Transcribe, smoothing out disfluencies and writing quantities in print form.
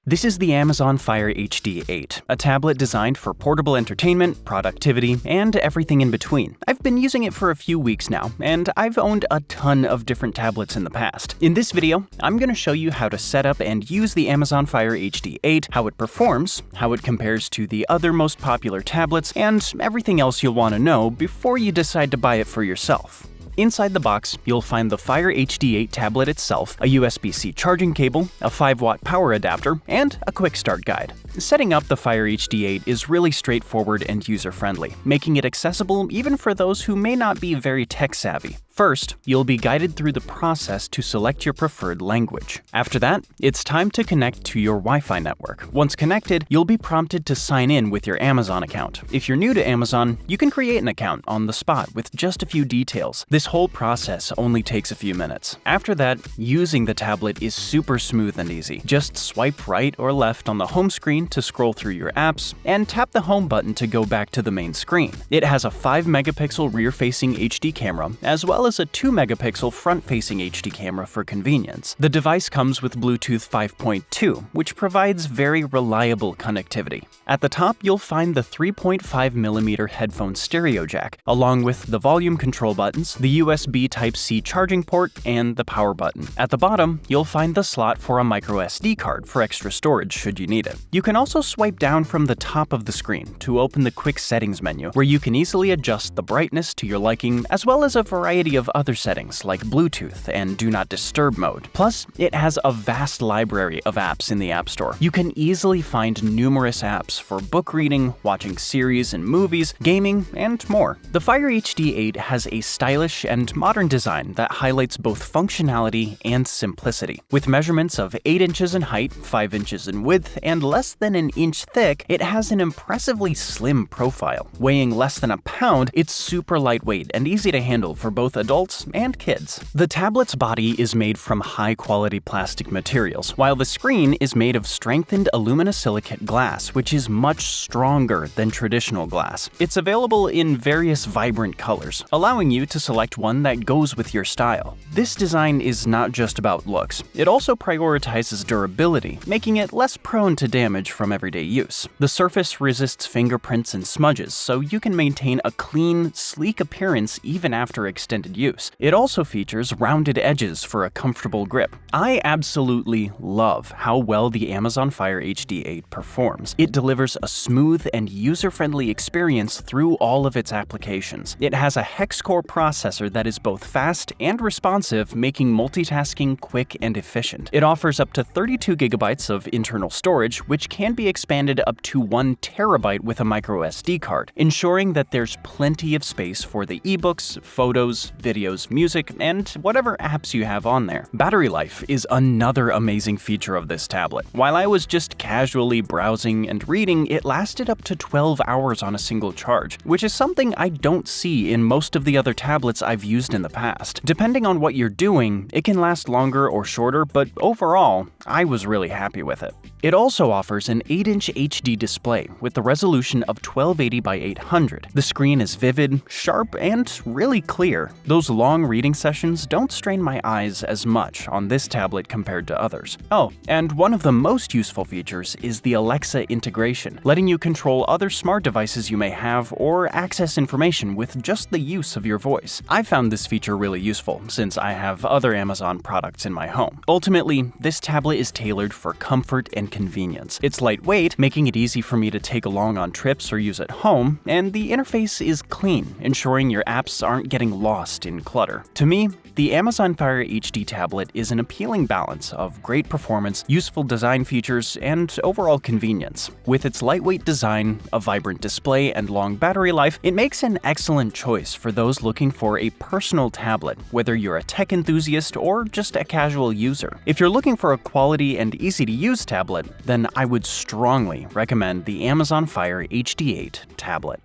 This is the Amazon Fire HD 8, a tablet designed for portable entertainment, productivity, and everything in between. I've been using it for a few weeks now, and I've owned a ton of different tablets in the past. In this video, I'm going to show you how to set up and use the Amazon Fire HD 8, how it performs, how it compares to the other most popular tablets, and everything else you'll want to know before you decide to buy it for yourself. Inside the box, you'll find the Fire HD 8 tablet itself, a USB-C charging cable, a 5-watt power adapter, and a quick start guide. Setting up the Fire HD 8 is really straightforward and user-friendly, making it accessible even for those who may not be very tech-savvy. First, you'll be guided through the process to select your preferred language. After that, it's time to connect to your Wi-Fi network. Once connected, you'll be prompted to sign in with your Amazon account. If you're new to Amazon, you can create an account on the spot with just a few details. This whole process only takes a few minutes. After that, using the tablet is super smooth and easy. Just swipe right or left on the home screen to scroll through your apps, and tap the home button to go back to the main screen. It has a 5-megapixel rear-facing HD camera, as well as a 2-megapixel front-facing HD camera for convenience. The device comes with Bluetooth 5.2, which provides very reliable connectivity. At the top, you'll find the 3.5mm headphone stereo jack, along with the volume control buttons, the USB Type-C charging port, and the power button. At the bottom, you'll find the slot for a microSD card for extra storage should you need it. You can also swipe down from the top of the screen to open the quick settings menu, where you can easily adjust the brightness to your liking, as well as a variety of other settings like Bluetooth and Do Not Disturb mode. Plus, it has a vast library of apps in the App Store. You can easily find numerous apps for book reading, watching series and movies, gaming, and more. The Fire HD 8 has a stylish and modern design that highlights both functionality and simplicity. With measurements of 8 inches in height, 5 inches in width, and less than an inch thick, it has an impressively slim profile. Weighing less than a pound, it's super lightweight and easy to handle for both adults and kids. The tablet's body is made from high-quality plastic materials, while the screen is made of strengthened aluminosilicate glass, which is much stronger than traditional glass. It's available in various vibrant colors, allowing you to select one that goes with your style. This design is not just about looks. It also prioritizes durability, making it less prone to damage from everyday use. The surface resists fingerprints and smudges, so you can maintain a clean, sleek appearance even after extended use. It also features rounded edges for a comfortable grip. I absolutely love how well the Amazon Fire HD 8 performs. It delivers a smooth and user-friendly experience through all of its applications. It has a hex-core processor that is both fast and responsive, making multitasking quick and efficient. It offers up to 32 gigabytes of internal storage, which can be expanded up to 1 terabyte with a microSD card, ensuring that there's plenty of space for the ebooks, photos, videos, music, and whatever apps you have on there. Battery life is another amazing feature of this tablet. While I was just casually browsing and reading, it lasted up to 12 hours on a single charge, which is something I don't see in most of the other tablets I've used in the past. Depending on what you're doing, it can last longer or shorter, but overall, I was really happy with it. It also offers an 8-inch HD display with the resolution of 1280 by 800. The screen is vivid, sharp, and really clear. Those long reading sessions don't strain my eyes as much on this tablet compared to others. Oh, and one of the most useful features is the Alexa integration, letting you control other smart devices you may have or access information with just the use of your voice. I found this feature really useful since I have other Amazon products in my home. Ultimately, this tablet is tailored for comfort and convenience. It's lightweight, making it easy for me to take along on trips or use at home, and the interface is clean, ensuring your apps aren't getting lost in clutter. To me, the Amazon Fire HD tablet is an appealing balance of great performance, useful design features, and overall convenience. With its lightweight design, a vibrant display, and long battery life, it makes an excellent choice for those looking for a personal tablet, whether you're a tech enthusiast or just a casual user. If you're looking for a quality and easy-to-use tablet, then I would strongly recommend the Amazon Fire HD 8 tablet.